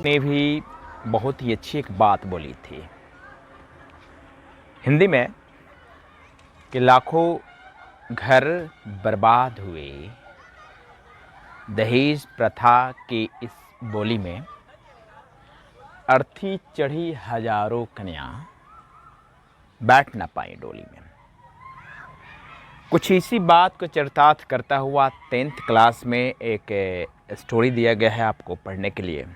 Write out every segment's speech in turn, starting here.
ने भी बहुत ही अच्छी एक बात बोली थी हिंदी में कि लाखों घर बर्बाद हुए दहेज प्रथा की इस बोली में अर्थी चढ़ी हजारों कन्या बैठ न पाई डोली में। कुछ इसी बात को चरितार्थ करता हुआ 10th क्लास में एक स्टोरी दिया गया है आपको पढ़ने के लिए।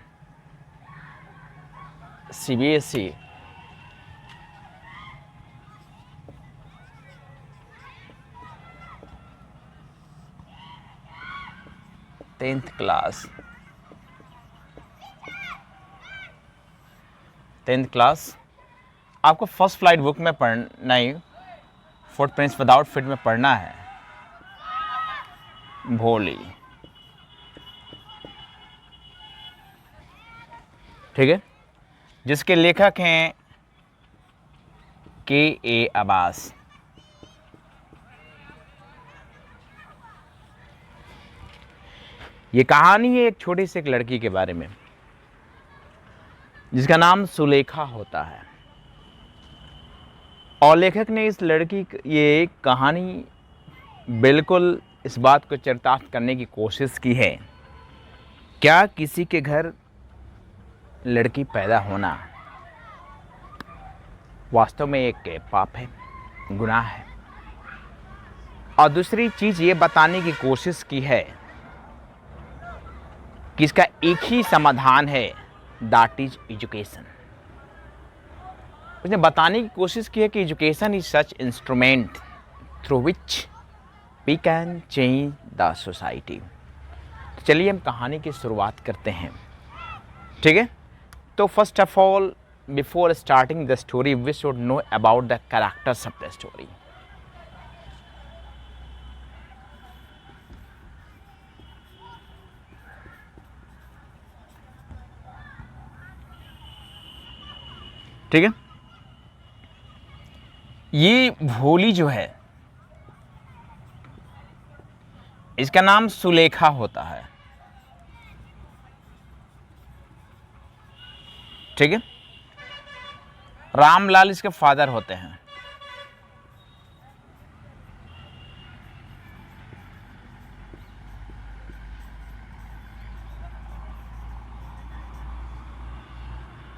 CBSE टेंथ क्लास आपको फर्स्ट फ्लाइट बुक में पढ़ना ही फुटप्रिंट्स विदाउट फिट में पढ़ना है। भोली, ठीक है, जिसके लेखक हैं K.A. अब्बास। ये कहानी है एक छोटी सी एक लड़की के बारे में जिसका नाम सुलेखा होता है। और लेखक ने इस लड़की ये कहानी बिल्कुल इस बात को चरितार्थ करने की कोशिश की है, क्या किसी के घर लड़की पैदा होना वास्तव में एक पाप है, गुनाह है। और दूसरी चीज ये बताने की कोशिश की है कि इसका एक ही समाधान है, दैट इज एजुकेशन। उसने बताने की कोशिश की है कि education is such instrument through which we can change the society. तो चलिए हम कहानी की शुरुआत करते हैं, ठीक है। तो first of all before starting the story we should know about the characters of the story. ठीक है, ये भोली जो है इसका नाम सुलेखा होता है, ठीक है। रामलाल इसके फादर होते हैं।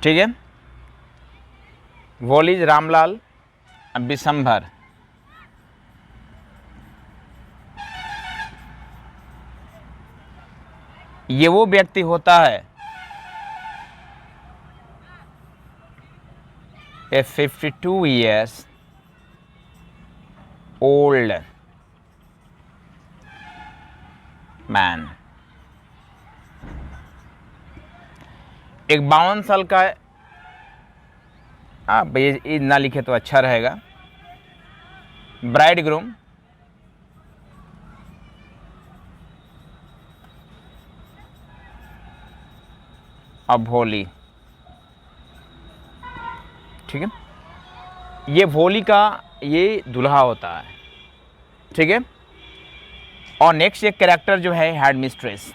ठीक है, वोलीज रामलाल बिशंभर। ये वो व्यक्ति होता है a 52 years old man, एक 52 साल का, आप ये ना लिखे तो अच्छा रहेगा, ब्राइड ग्रूम अब भोली, ठीक है। ये भोली का ये दूल्हा होता है, ठीक है। और नेक्स्ट एक कैरेक्टर जो है head mistress.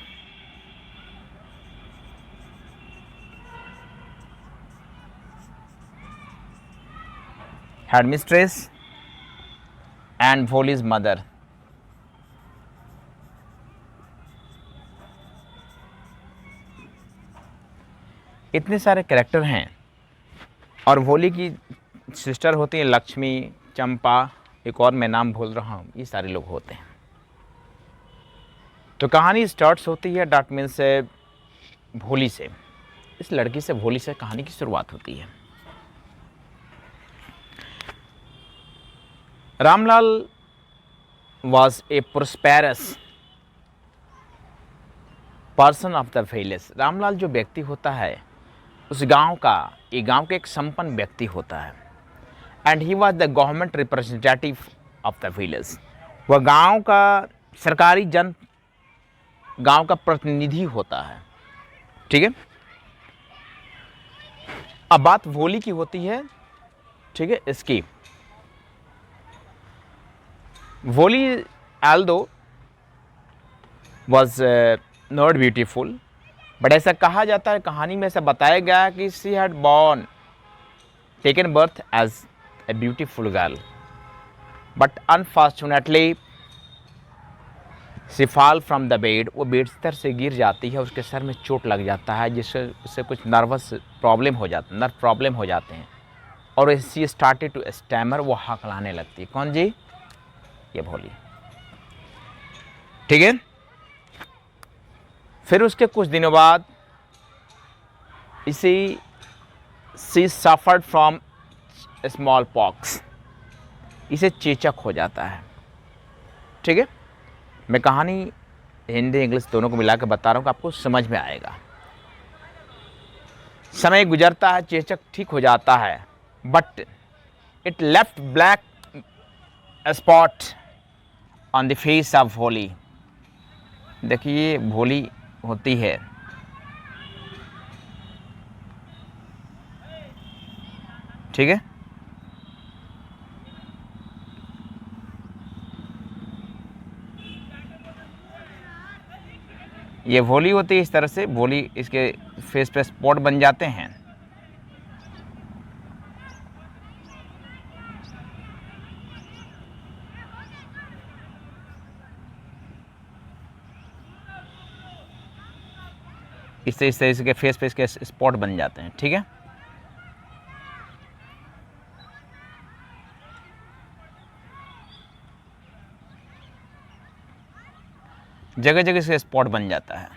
Head mistress and Bholi's mother. इतने सारे कैरेक्टर हैं और भोली की सिस्टर होती है लक्ष्मी, चंपा, एक और मैं नाम भूल रहा हूँ, ये सारे लोग होते हैं। तो कहानी स्टार्ट्स होती है डैट मीन्स भोली से, इस लड़की से, भोली से कहानी की शुरुआत होती है। Ramlal was a prosperous person of the village। Ramlal जो व्यक्ति होता है उस गांव का, ये गांव के एक संपन्न व्यक्ति होता है। And he was the government representative of the village. वह गांव का सरकारी गांव का प्रतिनिधि होता है, ठीक है। अब बात भोली की होती है, ठीक है। इसकी भोली although was not beautiful but ऐसा कहा जाता है, कहानी में ऐसा बताया गया कि she had born taken birth as a beautiful girl, but unfortunately she fall from the bed, वो बिस्तर से गिर जाती है, उसके सर में चोट लग जाता है, जिससे उससे कुछ नर्व प्रॉब्लम हो जाते हैं, और शी स्टार्टेड टू स्टैमर, वो हकलाने लगती है। कौन जी? ये भोली। ठीक है। फिर उसके कुछ दिनों बाद she suffered from small pox, इसे चेचक हो जाता है। ठीक है। मैं कहानी हिंदी इंग्लिश दोनों को मिलाकर बता रहा हूँ कि आपको समझ में आएगा। समय गुजरता है, चेचक ठीक हो जाता है, but it left black spot on the face of भोली। देखिए भोली होती है, ठीक है। ये भोली होती है, इस तरह से भोली, इसके फेस पे स्पॉट बन जाते हैं। इससे इस तरह इसके फेस पे इसके स्पॉट बन जाते हैं। ठीक है। जगह जगह से स्पॉट बन जाता है।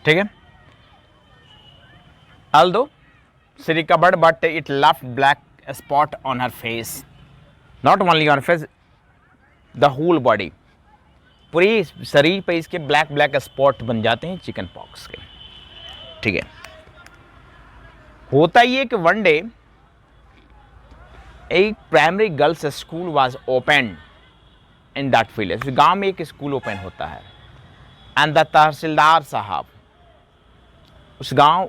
ठीक है। Although she recovered, but it left black spot on her face. Not only on face, the whole body. पूरी शरीर पे इसके ब्लैक स्पॉट बन जाते हैं चिकन पॉक्स के। ठीक है। होता ये कि वन डे एक primary girls school was open in that village. गांव में एक स्कूल ओपन होता है, एंड द तहसीलदार साहब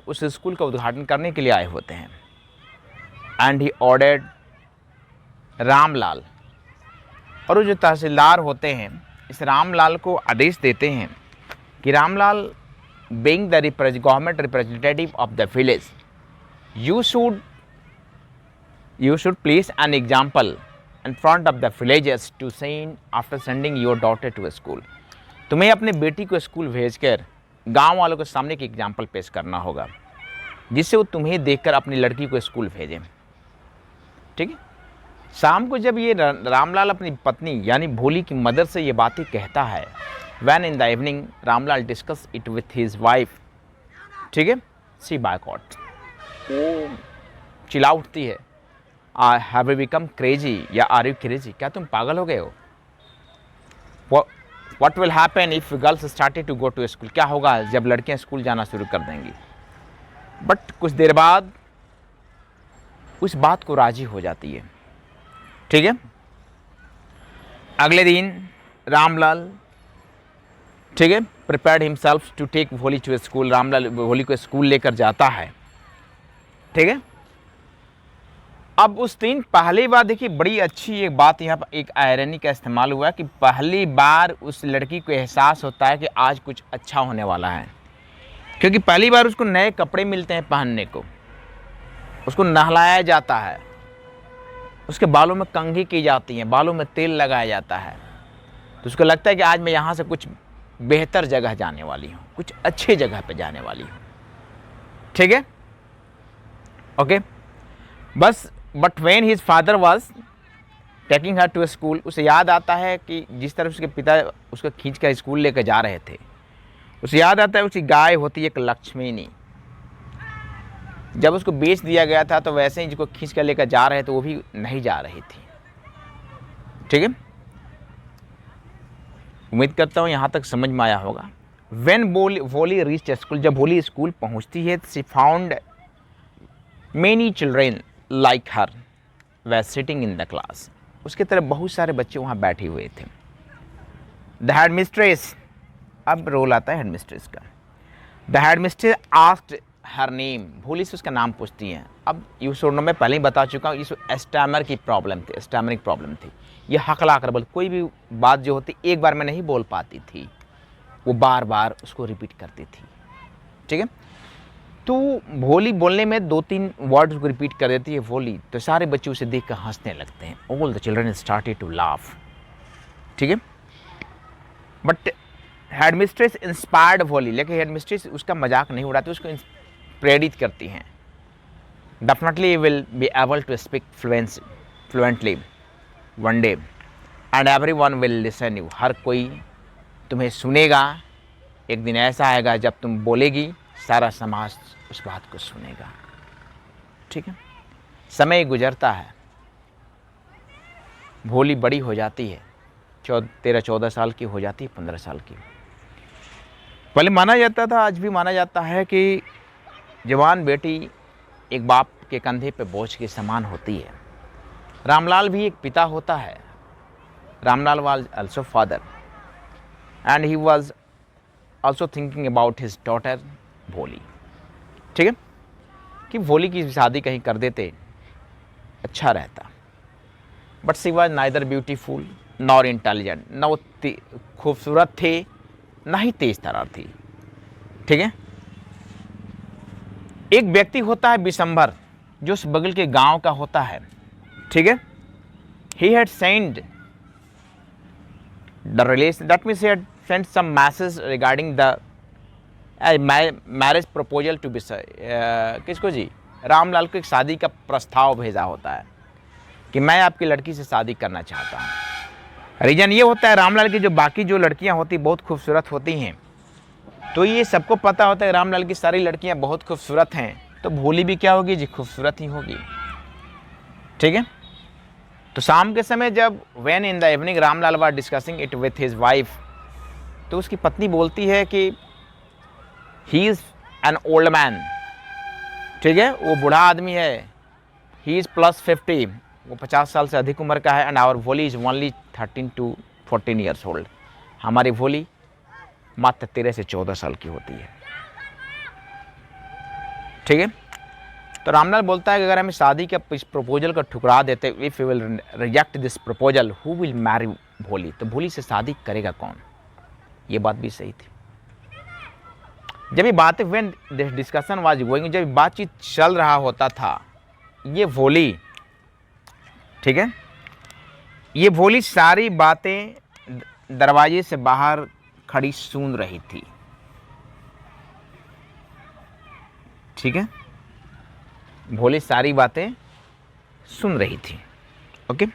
उस स्कूल का उद्घाटन करने के लिए आए होते हैं। एंड ही ऑर्डर्ड रामलाल, और वो जो तहसीलदार होते हैं इस रामलाल को आदेश देते हैं कि Ramlal, being the government representative of the village, you should place an example in front of the villagers to send after sending your daughter to a school. तुम्हें अपने बेटी को स्कूल भेजकर गांव वालों के सामने एक एग्जाम्पल पेश करना होगा, जिससे वो तुम्हें देखकर अपनी लड़की को स्कूल भेजें। ठीक है। शाम को जब ये रामलाल अपनी पत्नी यानी भोली की मदर से ये बातें कहता है, when in the evening Ramlal discuss it with his wife. ठीक है। सी बायकॉट, वो चिल्ला उठती है, हैव यू बिकम क्रेजी या आर यू क्रेजी, क्या तुम पागल हो गए हो? What will happen if girls started to go to school? क्या होगा जब लड़कियां स्कूल जाना शुरू कर देंगी? बट कुछ देर बाद उस बात को राजी हो जाती है। ठीक है। अगले दिन रामलाल, ठीक है, प्रिपेयर्ड हिमसेल्फ टू टेक भोली टू स्कूल। रामलाल भोली को स्कूल लेकर जाता है। ठीक है। अब उस दिन पहली बार देखिए, बड़ी अच्छी एक बात यहाँ पर एक आयरनी का इस्तेमाल हुआ कि पहली बार उस लड़की को एहसास होता है कि आज कुछ अच्छा होने वाला है, क्योंकि पहली बार उसको नए कपड़े मिलते हैं पहनने को, उसको नहलाया जाता है, उसके बालों में कंघी की जाती हैं, बालों में तेल लगाया जाता है, तो उसको लगता है कि आज मैं यहाँ से कुछ बेहतर जगह जाने वाली हूँ, कुछ अच्छे जगह पे जाने वाली हूँ। ठीक है। ओके। बस but when his father was taking her to school, उसे याद आता है कि जिस तरह उसके पिता उसको खींच कर स्कूल लेकर जा रहे थे, उसे याद आता है उसकी गाय होती है एक लक्ष्मीनी। जब उसको बेच दिया गया था तो वैसे ही जिसको खींच कर लेकर जा रहे थे वो भी नहीं जा रही थी। ठीक है। उम्मीद करता हूँ यहाँ तक समझ में आया होगा। व्हेन भोली रीच्ड स्कूल, जब भोली स्कूल पहुँचती है, she found many children like her way sitting in the class. उसके तरफ बहुत सारे बच्चे वहाँ बैठे हुए थे। द हेड मिस्ट्रेस, अब रोल आता है हेड मिस्ट्रेस का। The head mistress asked her name, भोली से उसका नाम पूछती हैं। अब यू शुड नो, मैं पहले ही बता चुका हूँ, इस स्टैमर की प्रॉब्लम थी, स्टैमरिंग प्रॉब्लम थी। ये हकला कर बोल, कोई भी बात जो होती एक बार में नहीं बोल पाती थी, वो बार बार उसको रिपीट करती थी। ठीक है, तो भोली बोलने में 2-3 वर्ड्स को रिपीट कर देती है भोली, तो सारे बच्चे उसे देख कर हंसने लगते हैं। All the children started to laugh. ठीक है, बट हेड मिस्ट्रेस इंस्पायर्ड भोली, लेकिन हेड मिस्ट्रेस उसका मजाक नहीं उड़ाती, उसको प्रेरित करती हैं। Definitely will be able to speak fluently one day and everyone will listen you. हर कोई तुम्हें सुनेगा, एक दिन ऐसा आएगा जब तुम बोलेगी, सारा समाज उस बात को सुनेगा। ठीक है, समय गुजरता है, भोली बड़ी हो जाती है, 13-14 साल की हो जाती है, 15 साल की। पहले माना जाता था, आज भी माना जाता है कि जवान बेटी एक बाप के कंधे पे बोझ के समान होती है। रामलाल भी एक पिता होता है। Ramlal was also father and he was also thinking about his daughter भोली। ठीक है, कि भोली की शादी कहीं कर देते अच्छा रहता, but she was neither beautiful nor intelligent, न वो खूबसूरत थे ना ही तेज तरार थी। ठीक है, एक व्यक्ति होता है बिशंबर, जो उस बगल के गांव का होता है। ठीक है, he had send the relation, that means he had sent some message regarding the marriage proposal to किसको जी, रामलाल को एक शादी का प्रस्ताव भेजा होता है कि मैं आपकी लड़की से शादी करना चाहता हूँ। रीज़न ये होता है, रामलाल की जो बाकी जो लड़कियाँ होती बहुत खूबसूरत होती हैं, तो ये सबको पता होता है रामलाल की सारी लड़कियाँ बहुत खूबसूरत हैं, तो भोली भी क्या होगी जी, खूबसूरत ही होगी। ठीक है, तो शाम के समय जब when in the evening Ramlal was discussing it with his wife, तो उसकी पत्नी बोलती है कि he is an old man. ठीक है, वो बूढ़ा आदमी है, ही इज़ +50, वो 50 साल से अधिक उम्र का है, एंड आवर भोली is only 13 to 14 years old. हमारी भोली मात्र 13 से 14 साल की होती है। ठीक है, तो रामलाल बोलता है कि अगर हम शादी के इस प्रपोजल को ठुकरा देते, if you will reject this proposal, who will marry भोली, तो भोली से शादी करेगा कौन। ये बात भी सही थी। जब ये बातें व्हेन डिस्कशन वाज गोइंग, जब बातचीत चल रहा होता था, ये भोली, ठीक है, ये भोली सारी बातें दरवाजे से बाहर खड़ी सुन रही थी। ठीक है, भोली सारी बातें सुन रही थी। ओके,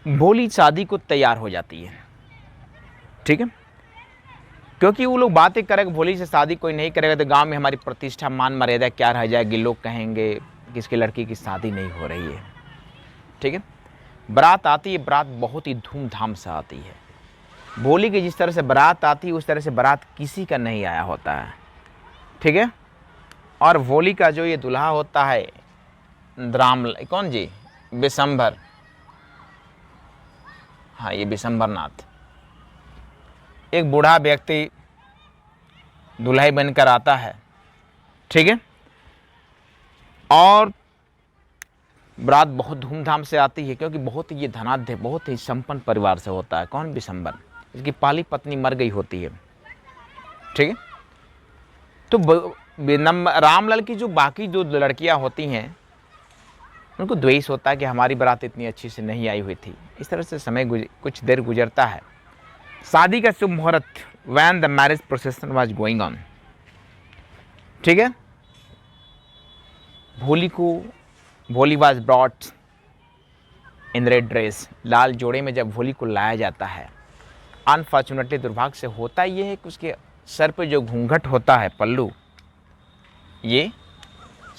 भोली शादी को तैयार हो जाती है। ठीक है, क्योंकि वो लोग बातें करेंगे, भोली से शादी कोई नहीं करेगा तो गांव में हमारी प्रतिष्ठा मान मर्यादा क्या रह जाएगी, लोग कहेंगे कि इसकी लड़की की शादी नहीं हो रही है। ठीक है, बारात आती है, बारात बहुत ही धूमधाम से आती है। भोली की जिस तरह से बारात आती है उस तरह से बारात किसी का नहीं आया होता है। ठीक है, और भोली का जो ये दूल्हा होता है कौन जी, बिशंबर, हाँ ये बिशंबर नाथ, एक बूढ़ा व्यक्ति दुल्हा बनकर आता है। ठीक है, और बारात बहुत धूमधाम से आती है, क्योंकि बहुत ही ये धनाढ्य, बहुत ही संपन्न परिवार से होता है। कौन, बिशंबर, इसकी पहली पत्नी मर गई होती है। ठीक है, तो रामलाल की जो बाकी जो लड़कियां होती हैं उनको द्वेष होता है कि हमारी बारात इतनी अच्छी से नहीं आई हुई थी। इस तरह से समय कुछ देर गुजरता है। शादी का शुभ मुहूर्त, when the marriage procession was going on. ठीक है, Bholi was brought in red dress, लाल जोड़े में जब भोली को लाया जाता है, अनफॉर्चुनेटली दुर्भाग्य से होता ये है कि उसके सर पे जो घूंघट होता है, पल्लू, ये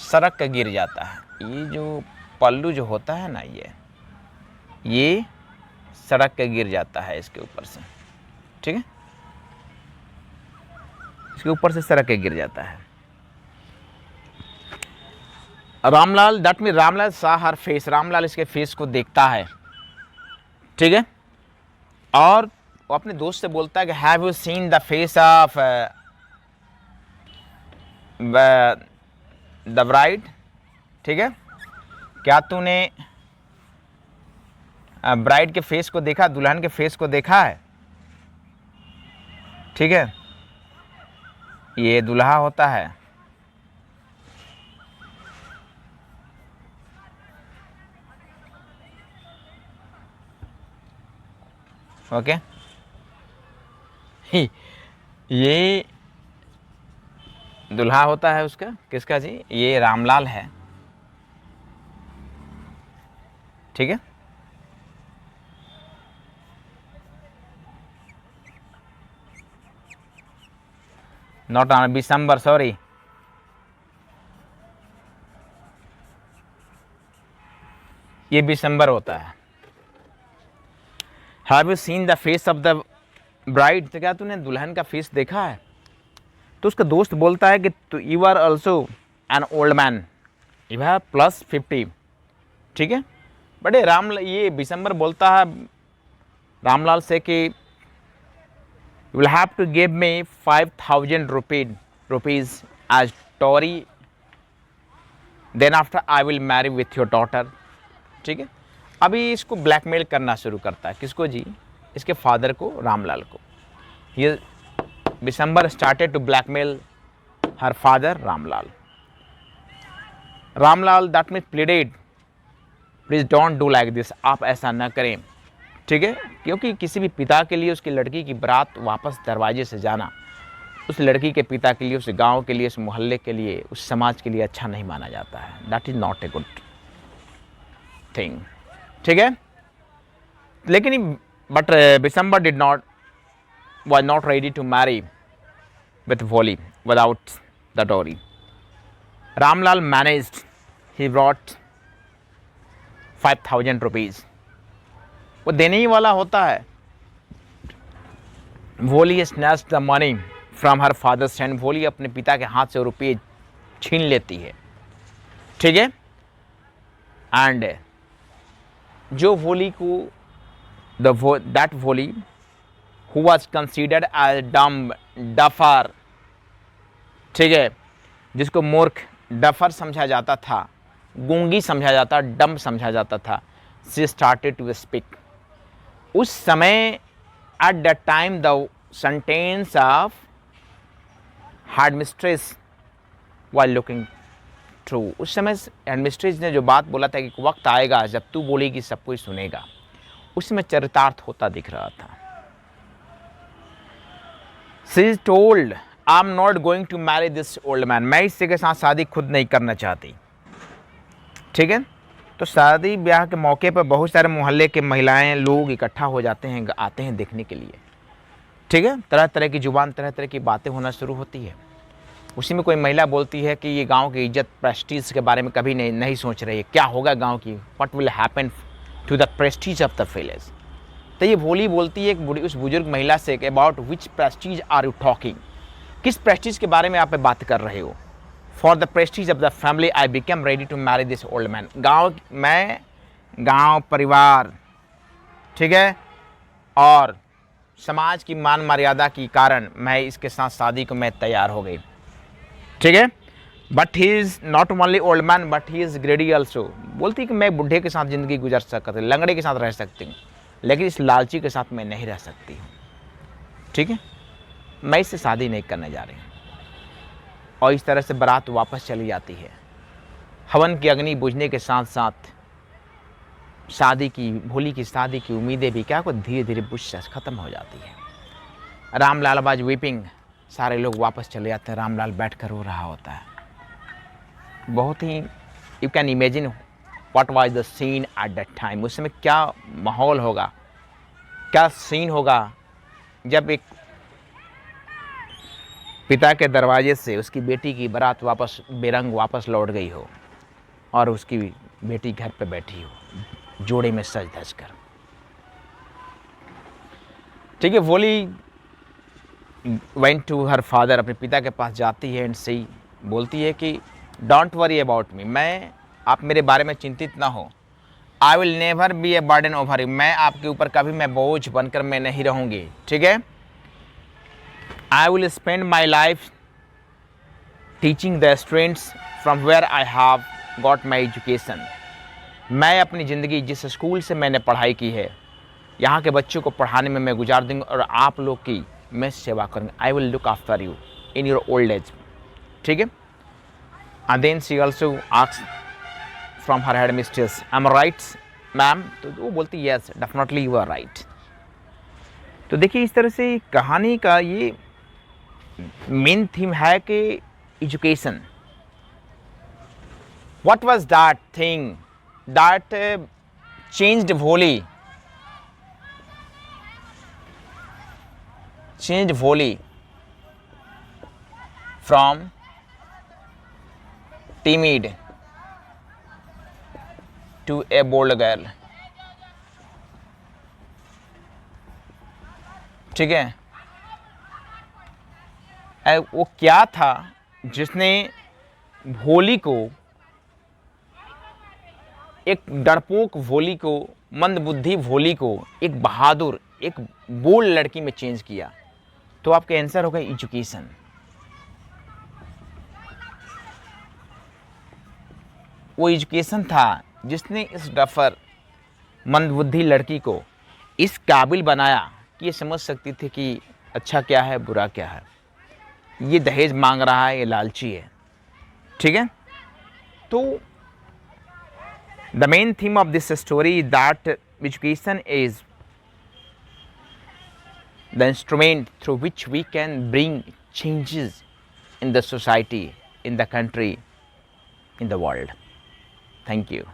सड़क का गिर जाता है। ये जो पल्लू जो होता है ना, ये सड़क का गिर जाता है इसके ऊपर से। ठीक है, इसके ऊपर से सड़क के गिर जाता है। रामलाल, दैट मीन रामलाल सा हर फेस, रामलाल इसके फेस को देखता है। ठीक है, और वो अपने दोस्त से बोलता है कि have you seen the face of the bride, ठीक है, क्या तूने ब्राइड के फेस को देखा, दुल्हन के फेस को देखा है, ठीक है, ये दूल्हा होता है, ओके। ये दूल्हा होता है उसका, किसका जी, ये रामलाल है, ठीक है। नॉट ऑन दिसंबर, सॉरी, ये दिसंबर होता है। Have you seen the face of the bride, तो क्या तूने दुल्हन का फेस देखा है? तो उसका दोस्त बोलता है कि you are also an old man, you have +50, ठीक है। बड़े ये दिसंबर बोलता है रामलाल से कि you will have to give me 5,000 rupees as dowry, then after I will marry with your daughter, ठीक है। अभी इसको ब्लैकमेल करना शुरू करता है, किसको जी, इसके फादर को, रामलाल को। ये Bishamber started to blackmail her father Ramlal. Ramlal that means pleaded, please don't do like this, आप ऐसा ना करें, ठीक है, क्योंकि किसी भी पिता के लिए उसकी लड़की की बारात वापस दरवाजे से जाना उस लड़की के पिता के लिए, उस गांव के लिए, उस मोहल्ले के लिए, उस समाज के लिए अच्छा नहीं माना जाता है। That is not a good thing, ठीक है। लेकिन but December did not was not ready to marry with Voli without the dowry. Ramlal managed, he brought 5,000 rupees, वो देने ही वाला होता है। Voli snatched the money from her father's hand, Voli अपने पिता के हाथ से रुपये छीन लेती है, ठीक है। एंड जो Voli को that Voli who was considered as dumb, duffer, ठीक है, जिसको मूर्ख, डफर समझा जाता था, गूंगी समझा जाता, डम समझा जाता था, she started to speak। उस समय at that time the sentence of headmistress was looking true। उस समय हेडमिस्ट्रेस ने जो बात बोला था कि वक्त आएगा जब तू बोलेगी सब कोई सुनेगा, उस समय चरितार्थ होता दिख रहा था। She is told, I'm not going to marry this old man, मैं इससे के साथ शादी खुद नहीं करना चाहती, ठीक है। तो शादी ब्याह के मौके पर बहुत सारे मोहल्ले के महिलाएं लोग इकट्ठा हो जाते हैं, आते हैं देखने के लिए, ठीक है। तरह तरह की जुबान, तरह तरह की बातें होना शुरू होती है। उसी में कोई महिला बोलती है कि ये गांव की इज्जत, प्रेस्टीज के बारे में कभी नहीं सोच रही है, क्या होगा गांव की, what will happen to the prestige of the village. तो ये भोली बोलती है उस बुजुर्ग महिला से कि about which prestige are you talking, किस प्रेस्टीज के बारे में आप बात कर रहे हो। For the prestige of the family I become ready to marry this old man, गांव परिवार, ठीक है, और समाज की मान मर्यादा के कारण मैं इसके साथ शादी को मैं तैयार हो गई, ठीक है। But he is not only old man but he is ग्रेडी also, बोलती कि मैं बुढ़े के साथ ज़िंदगी गुजर सकती, लंगड़े के साथ रह सकती हूँ, लेकिन इस लालची के साथ मैं नहीं रह सकती हूँ, ठीक है, मैं इससे शादी नहीं करने जा रही हूँ। और इस तरह से बारात वापस चली जाती है। हवन की अग्नि बुझने के साथ साथ शादी की, भोली की शादी की उम्मीदें भी क्या को धीरे धीरे बुझ खत्म हो जाती है। रामलाल बाज वीपिंग, सारे लोग वापस चले जाते हैं, रामलाल बैठ कर रो रहा होता है। बहुत ही, you can imagine what was the scene at that time, उस समय क्या माहौल होगा, क्या सीन होगा जब एक पिता के दरवाजे से उसकी बेटी की बारात वापस बेरंग वापस लौट गई हो और उसकी बेटी घर पे बैठी हो जोड़े में सज धज कर, ठीक है। वोली वेंट टू हर फादर, अपने पिता के पास जाती है एंड सी बोलती है कि डोंट वरी अबाउट मी, आप मेरे बारे में चिंतित ना हो। I will never be a burden over you, मैं आपके ऊपर कभी मैं बोझ बनकर मैं नहीं रहूँगी, ठीक है। I will spend my life teaching the students from where I have got my education. मैं अपनी ज़िंदगी जिस स्कूल से मैंने पढ़ाई की है, यहाँ के बच्चों को पढ़ाने में मैं गुजार दूँगा और आप लोग की मैं सेवा करूँगा। I will look after you in your old age. ठीक है। And then she also asked from her headmistress, I am right ma'am? तो वो बोलती yes definitely you are right. तो देखिए इस तरह से कहानी का ये मेन थीम है कि education, what was that thing that changed Wholly from timid to a bold girl। ठीक है। वो क्या था जिसने भोली को, एक डरपोक भोली को, मंदबुद्धि भोली को एक बहादुर, एक बोल्ड लड़की में चेंज किया? तो आपका आंसर होगा एजुकेशन। वो एजुकेशन था जिसने इस डफर मंदबुद्धि लड़की को इस काबिल बनाया कि ये समझ सकती थी कि अच्छा क्या है बुरा क्या है, ये दहेज मांग रहा है, ये लालची है। ठीक है। तो the main theme of this story that education is the instrument through which we can bring changes in the society, in the country, in the world. Thank you.